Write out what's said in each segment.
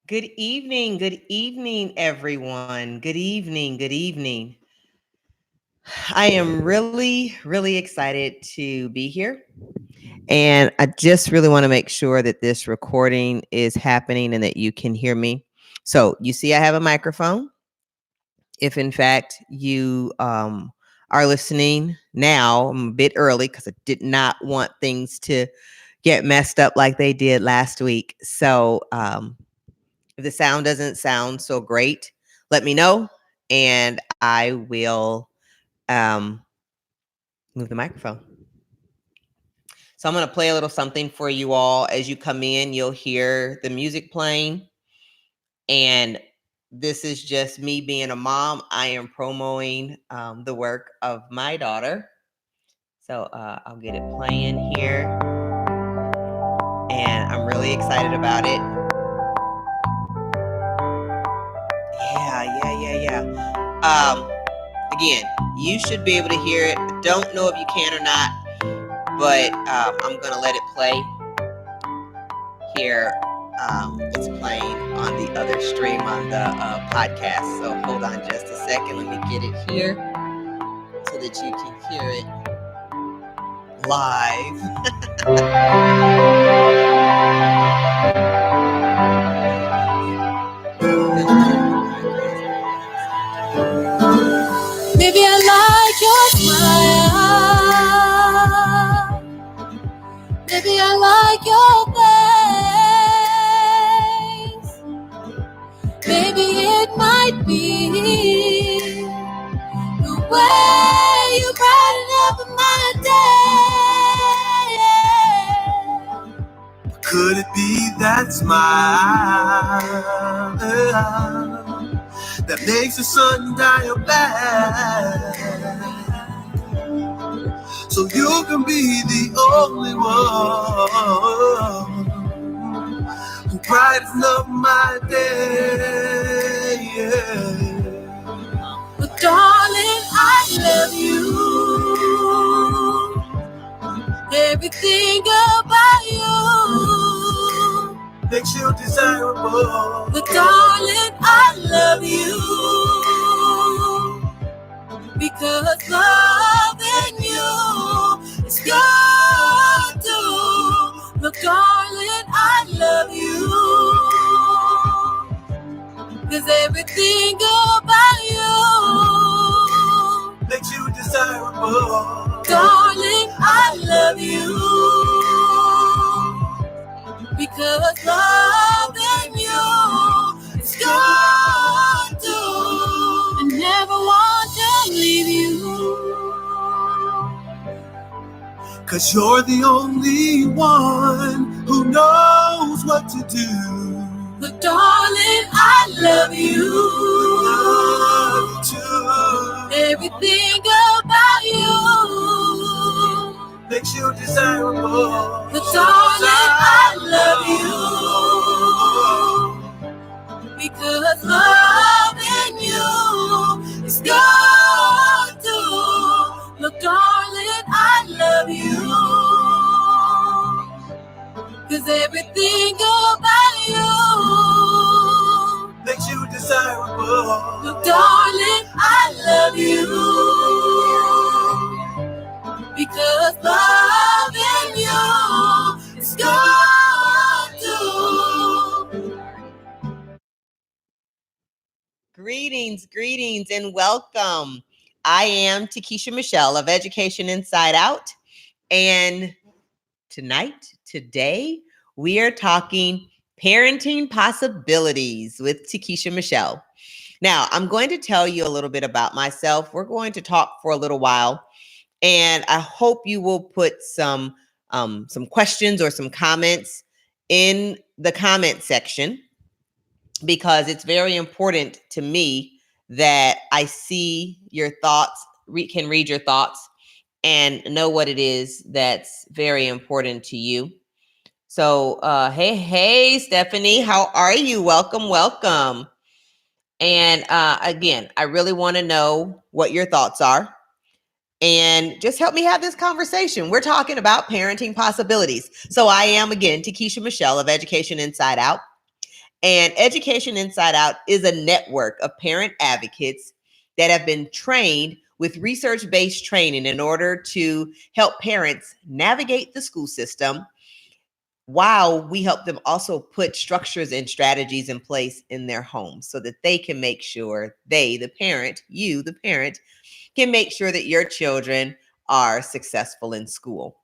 Good evening, everyone. Good evening, good evening. I am really excited to be here. And I just really want to make sure that this recording is happening and that you can hear me. So, you see, I have a microphone. If in fact you are listening now, I'm a bit early because I did not want things to get messed up like they did last week. So, if the sound doesn't sound so great, let me know and I will um, move the microphone. So I'm going to play a little something for you all. As you come in, you'll hear the music playing. And this is just me being a mom. I am promoting the work of my daughter. So I'll get it playing here. And I'm really excited about it. Yeah. Again, you should be able to hear it. I don't know if you can or not, but I'm going to let it play here. It's playing on the other stream on the podcast. So hold on just a second. Let me get it here so that you can hear it live. Baby, I like your smile. Baby, I like your face. Maybe it might be the way you brighten up my day. Could it be that smile that makes the sun die black? So you can be the only one who brightens up my day. But darling, I love you. Everything about you makes you desirable. But darling, I love you because loving you is good too. Look, darling, I love you because everything about you makes you desirable. Darling, I love you because loving you is good too. I never want to leave you, 'cause you're the only one who knows what to do. But darling, I love you. Love you too. Everything about you makes you desirable. But darling, I love you because loving you is good too. Look, darling, I love you because everything about you makes you desirable. Look, darling, I love you because loving you is good too. Greetings, and welcome. I am Tikisha-Michelle of Education Inside Out. And today, we are talking parenting possibilities with Tikisha-Michelle. Now, I'm going to tell you a little bit about myself. We're going to talk for a little while, and I hope you will put some questions or some comments in the comment section, because it's very important to me that I see your thoughts, can read your thoughts, and know what it is that's very important to you. So, hey, Stephanie, how are you? Welcome. And again, I really want to know what your thoughts are. And just help me have this conversation. We're talking about parenting possibilities. So I am, again, Tikisha-Michelle of Education Inside Out. And Education Inside Out is a network of parent advocates that have been trained with research based training in order to help parents navigate the school system, while we help them also put structures and strategies in place in their homes so that they can make sure they, the parent, you, the parent, can make sure that your children are successful in school.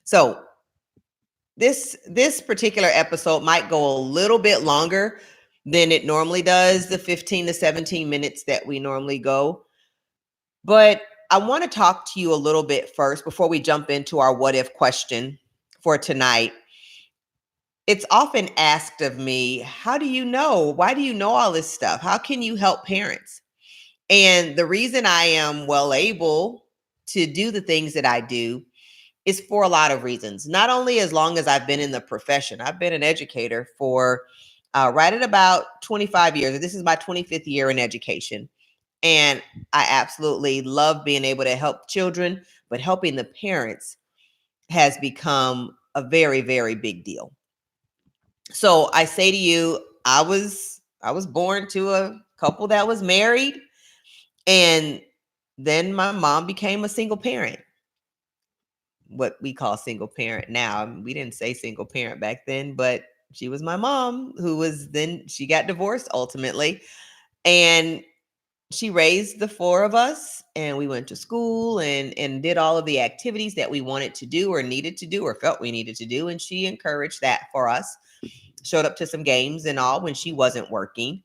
So this particular episode might go a little bit longer than it normally does, the 15 to 17 minutes that we normally go. But I want to talk to you a little bit first before we jump into our what if question for tonight. It's often asked of me, how do you know? Why do you know all this stuff? How can you help parents? And the reason I am well able to do the things that I do is for a lot of reasons. Not only as long as I've been in the profession, I've been an educator for right at about 25 years. This is my 25th year in education. And I absolutely love being able to help children, but helping the parents has become a very, very big deal. So I say to you, I was born to a couple that was married, and then my mom became a single parent. What we call single parent now. We didn't say single parent back then, but she was my mom who was then she got divorced ultimately, and she raised the four of us, and we went to school and did all of the activities that we wanted to do or needed to do or felt we needed to do, and she encouraged that for us. Showed up to some games and all when she wasn't working,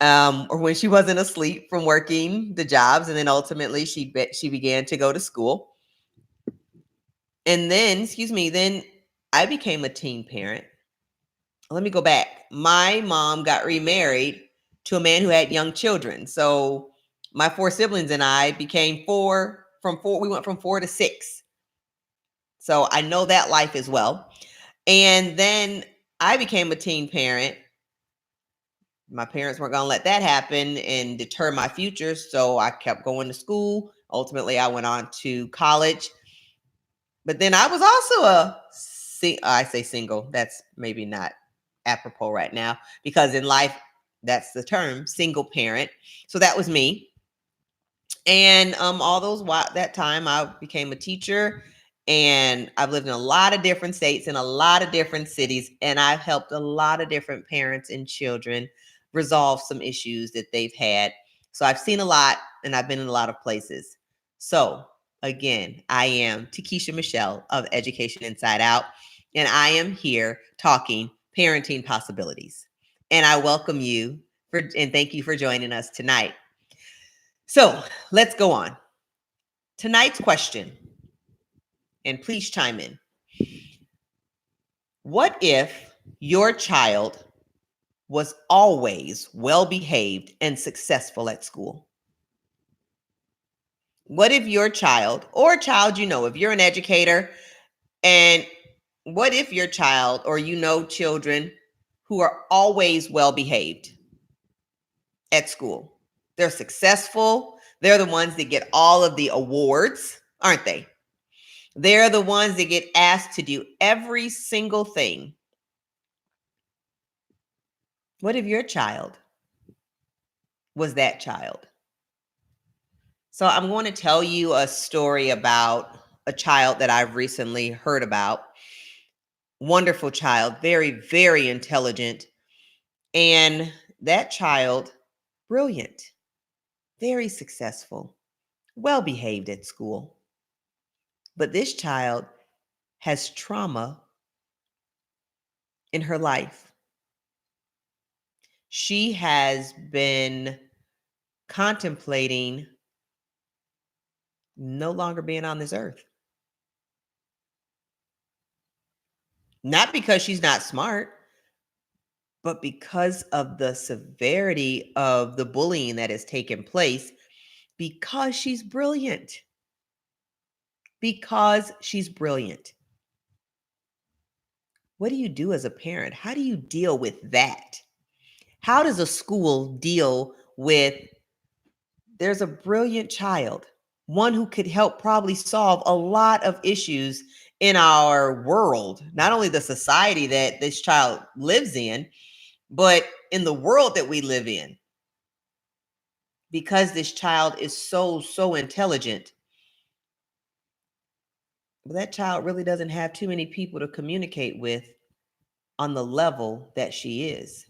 or when she wasn't asleep from working the jobs, and then ultimately she began to go to school. And then, then I became a teen parent. Let me go back. My mom got remarried to a man who had young children. So my four siblings and I became four. From four, we went from four to six. So I know that life as well. And then I became a teen parent. My parents weren't going to let that happen and deter my future. So I kept going to school. Ultimately, I went on to college. But then I was also I say single. That's maybe not apropos right now, because in life, that's the term, single parent. So that was me. And all that time I became a teacher, and I've lived in a lot of different states in a lot of different cities, and I've helped a lot of different parents and children resolve some issues that they've had. So I've seen a lot, and I've been in a lot of places. So again, I am Tikisha-Michelle of Education Inside Out, and I am here talking parenting possibilities. And I welcome you and thank you for joining us tonight. So let's go on. Tonight's question, and please chime in. What if your child was always well behaved and successful at school? What if your child, or a child if you're an educator, and what if your child or children who are always well behaved at school? They're successful. They're the ones that get all of the awards, aren't they? They're the ones that get asked to do every single thing. What if your child was that child? So I'm going to tell you a story about a child that I've recently heard about. Wonderful child, very, very intelligent. And that child, brilliant, very successful, well behaved at school. But this child has trauma in her life. She has been contemplating no longer being on this earth. Not because she's not smart, but because of the severity of the bullying that has taken place, because she's brilliant. Because she's brilliant. What do you do as a parent? How do you deal with that? How does a school deal with there's a brilliant child, one who could help probably solve a lot of issues in our world, not only the society that this child lives in, But in the world that we live in, because this child is so intelligent, that child really doesn't have too many people to communicate with on the level that she is.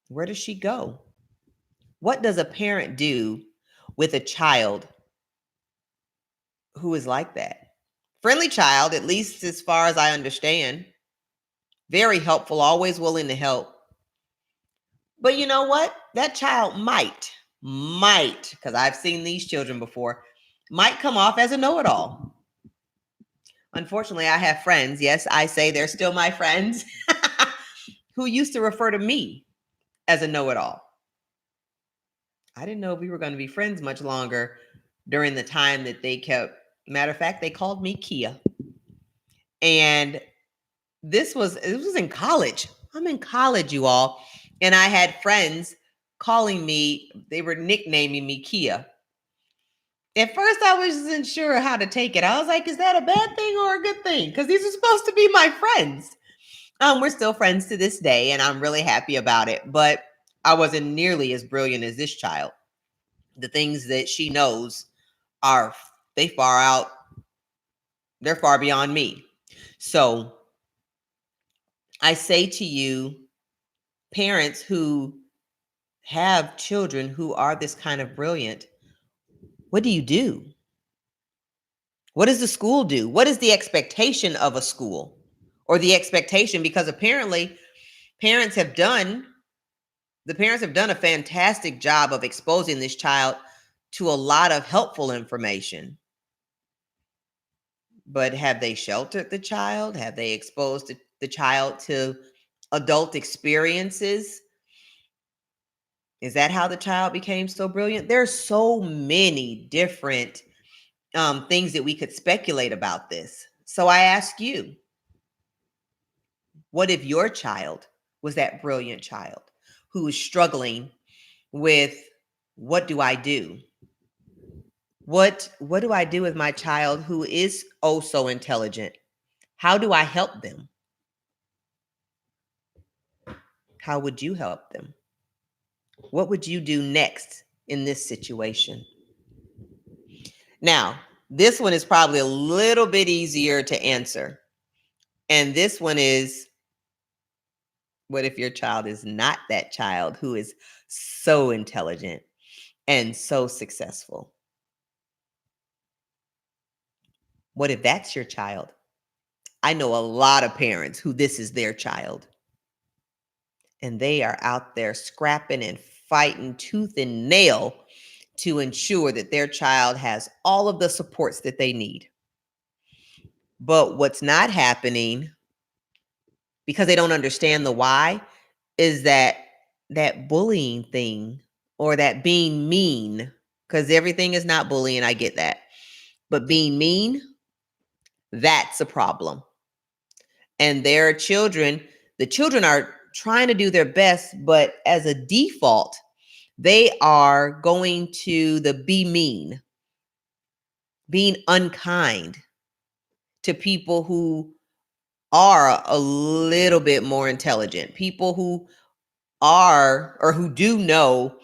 Where does she go? What does a parent do with a child who is like that? Friendly child, at least as far as I understand. Very helpful, always willing to help. But you know what? That child might, because I've seen these children before, might come off as a know it all. Unfortunately, I have friends, yes, I say they're still my friends, who used to refer to me as a know it all. I didn't know we were going to be friends much longer during the time that they kept. Matter of fact, they called me Kia. And it was in college. I'm in college, you all. And I had friends calling me, they were nicknaming me Kia. At first, I wasn't sure how to take it. I was like, is that a bad thing or a good thing? Because these are supposed to be my friends. We're still friends to this day, and I'm really happy about it. But I wasn't nearly as brilliant as this child. The things that she knows are they far out, they're far beyond me. So I say to you, parents who have children who are this kind of brilliant, what do you do? What does the school do? What is the expectation of a school? Or the expectation, because apparently parents have done the parents have done a fantastic job of exposing this child to a lot of helpful information. But have they sheltered the child? Have they exposed the child to adult experiences? Is that how the child became so brilliant? There's so many different things that we could speculate about this. So I ask you, what if your child was that brilliant child who is struggling with, what do I do? What do I do with my child who is oh so intelligent? How do I help them? How would you help them? What would you do next in this situation? Now, this one is probably a little bit easier to answer. And this one is, what if your child is not that child who is so intelligent and so successful? What if that's your child? I know a lot of parents who this is their child. And they are out there scrapping and fighting tooth and nail to ensure that their child has all of the supports that they need. But what's not happening, because they don't understand the why, is that bullying thing, or that being mean, because everything is not bullying, I get that. But being mean, that's a problem. And their children, the children are trying to do their best, but as a default, they are going to the be mean, being unkind to people who are a little bit more intelligent, people who are or who do know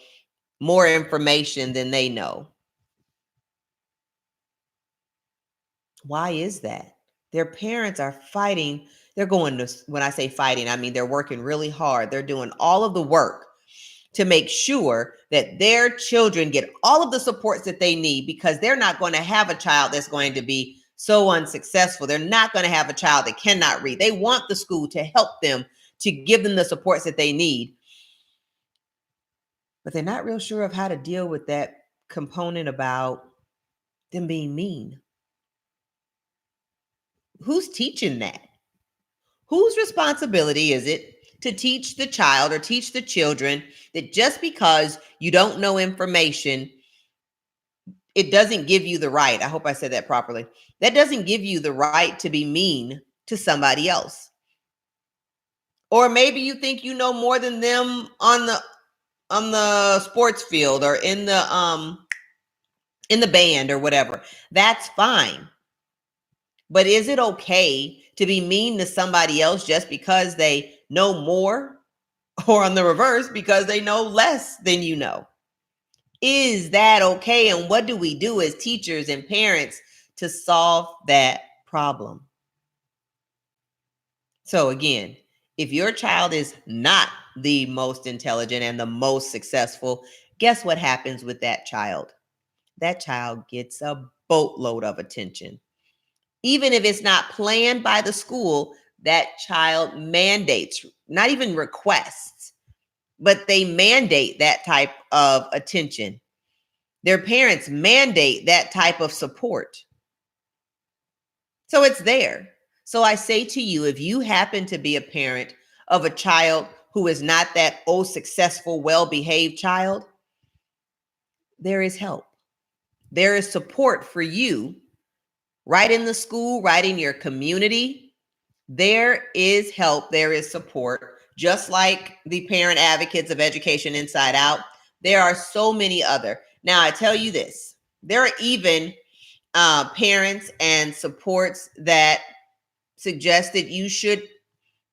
more information than they know. Why is that? Their parents are fighting. They're going to, when I say fighting, I mean they're working really hard. They're doing all of the work to make sure that their children get all of the supports that they need, because they're not going to have a child that's going to be so unsuccessful. They're not going to have a child that cannot read. They want the school to help them, to give them the supports that they need. But they're not real sure of how to deal with that component about them being mean. Who's teaching that? Whose responsibility is it to teach the child or teach the children that just because you don't know information, it doesn't give you the right? I hope I said that properly. That doesn't give you the right to be mean to somebody else. Or maybe you think you know more than them on the sports field, or in the band or whatever. That's fine. But is it okay to be mean to somebody else just because they know more? or on the reverse, because they know less than you know. Is that okay? And what do we do as teachers and parents to solve that problem? So, again, if your child is not the most intelligent and the most successful, guess what happens with that child? That child gets a boatload of attention. Even if it's not planned by the school, that child mandates, not even requests, but they mandate that type of attention. Their parents mandate that type of support. So it's there. So I say to you, if you happen to be a parent of a child who is not that successful, well-behaved child, there is help. There is support for you right in the school, right in your community. There is help. There is support. Just like the parent advocates of Education Inside Out, there are so many other. Now, I tell you this, there are even parents and supports that suggest that you should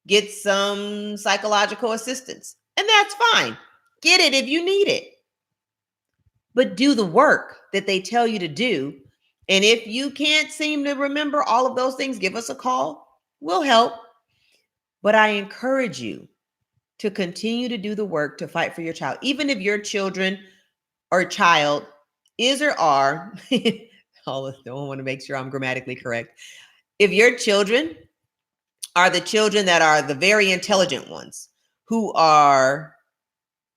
get some psychological assistance. And that's fine. Get it if you need it. But do the work that they tell you to do. And if you can't seem to remember all of those things, give us a call. We'll help. But I encourage you to continue to do the work to fight for your child. Even if your children or child is or are, I want to make sure I'm grammatically correct. If your children are the children that are the very intelligent ones who are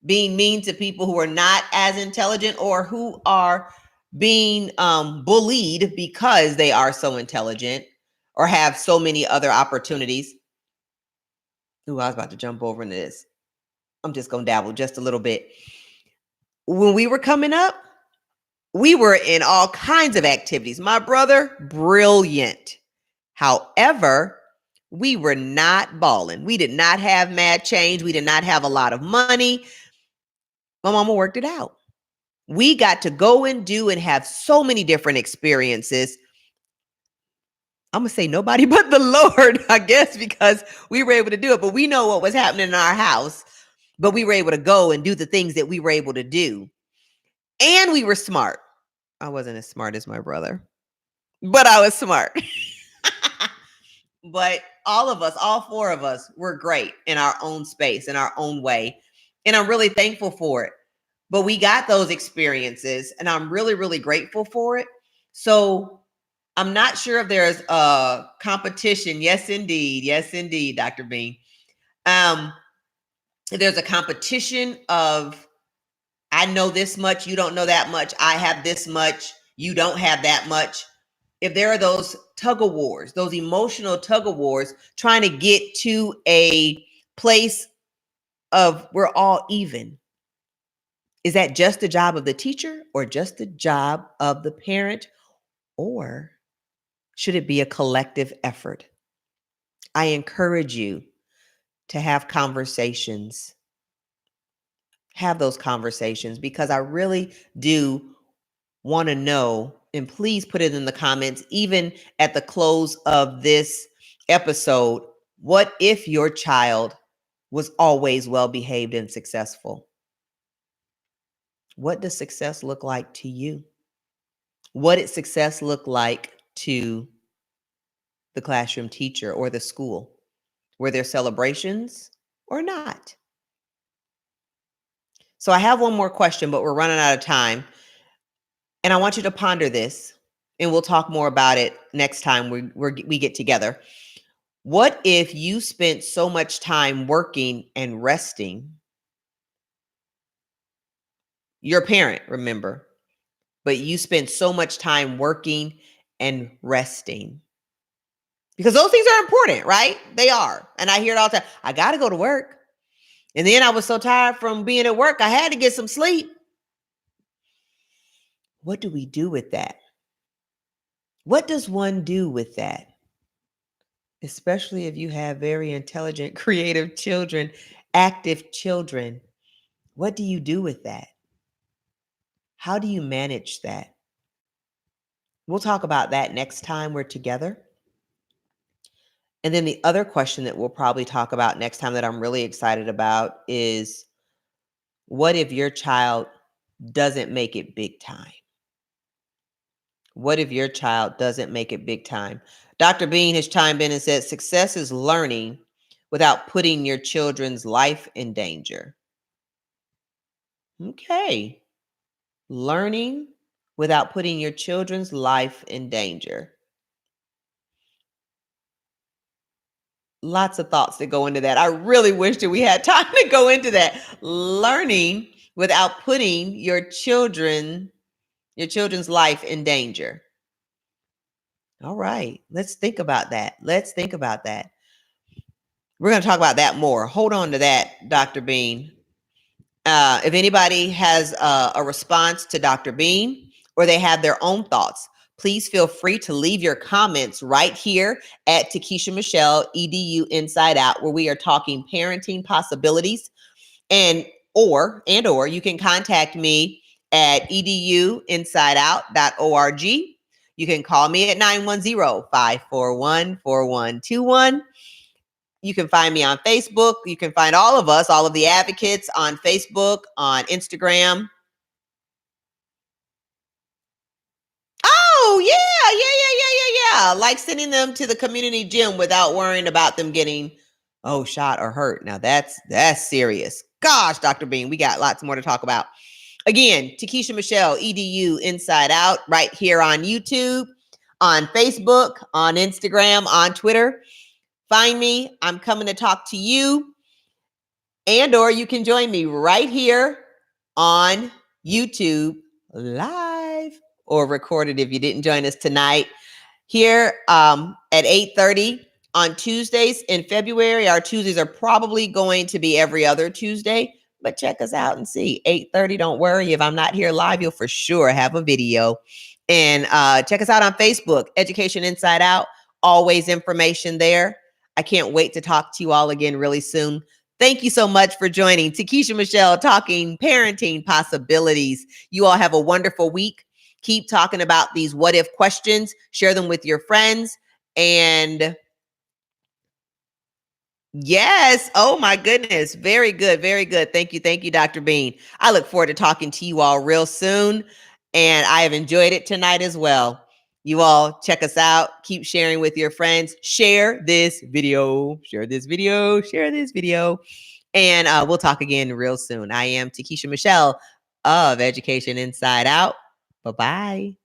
being mean to people who are not as intelligent, or who are being bullied because they are so intelligent or have so many other opportunities. Ooh, I was about to jump over into this. I'm just going to dabble just a little bit. When we were coming up, we were in all kinds of activities. My brother, brilliant. However, we were not balling. We did not have mad change. We did not have a lot of money. My mama worked it out. We got to go and do and have so many different experiences. I'm going to say nobody but the Lord, I guess, because we were able to do it. But we know what was happening in our house. But we were able to go and do the things that we were able to do. And we were smart. I wasn't as smart as my brother, but I was smart. But all of us, all four of us, were great in our own space, in our own way. And I'm really thankful for it. But we got those experiences, and I'm really, really grateful for it. So I'm not sure if there's a competition. Yes, indeed. Yes, indeed, Dr. Bean. There's a competition of, I know this much, you don't know that much. I have this much, you don't have that much. If there are those tug of wars, those emotional tug of wars, trying to get to a place of we're all even, is that just the job of the teacher, or just the job of the parent? Or should it be a collective effort? I encourage you to have conversations. Have those conversations, because I really do want to know, and please put it in the comments, even at the close of this episode, what if your child was always well behaved and successful? What does success look like to you? What did success look like to the classroom teacher or the school? Were there celebrations or not? So I have one more question, but we're running out of time. And I want you to ponder this, and we'll talk more about it next time we get together. What if you spent so much time working and resting? You're a parent, remember, but you spend so much time working and resting. Because those things are important, right? They are. And I hear it all the time. I got to go to work. And then I was so tired from being at work, I had to get some sleep. What do we do with that? What does one do with that? Especially if you have very intelligent, creative children, active children. What do you do with that? How do you manage that? We'll talk about that next time we're together. And then the other question that we'll probably talk about next time that I'm really excited about is, what if your child doesn't make it big time? What if your child doesn't make it big time? Dr. Bean has chimed in and said, success is learning without putting your children's life in danger. Okay. Learning without putting your children's life in danger. Lots of thoughts that go into that. I really wish that we had time to go into that. Learning without putting your children's life in danger. All right, let's think about that. Let's think about that. We're going to talk about that more. Hold on to that, Dr. Bean. If anybody has a response to Dr. Bean or they have their own thoughts, please feel free to leave your comments right here at Tikisha-Michelle EDU Inside Out, where we are talking parenting possibilities. Or you can contact me at eduinsideout.org. You can call me at 910-541-4121. You can find me on Facebook. You can find all of us, all of the advocates on Facebook, on Instagram. Oh, yeah. Like sending them to the community gym without worrying about them getting, shot or hurt. Now that's serious. Gosh, Dr. Bean, we got lots more to talk about. Again, Tikisha-Michelle, EDU Inside Out, right here on YouTube, on Facebook, on Instagram, on Twitter. Find me. I'm coming to talk to you. Or you can join me right here on YouTube live or recorded if you didn't join us tonight. Here at 8:30 on Tuesdays in February. Our Tuesdays are probably going to be every other Tuesday, but check us out and see. 8:30, don't worry. If I'm not here live, you'll for sure have a video. And check us out on Facebook, Education Inside Out. Always information there. I can't wait to talk to you all again really soon. Thank you so much for joining Tikisha-Michelle talking parenting possibilities. You all have a wonderful week. Keep talking about these what if questions, share them with your friends. And yes, oh my goodness, very good, very good. Thank you, Dr. Bean. I look forward to talking to you all real soon. And I have enjoyed it tonight as well. You all check us out. Keep sharing with your friends. Share this video. And we'll talk again real soon. I am Tikisha-Michelle of Education Inside Out. Bye-bye.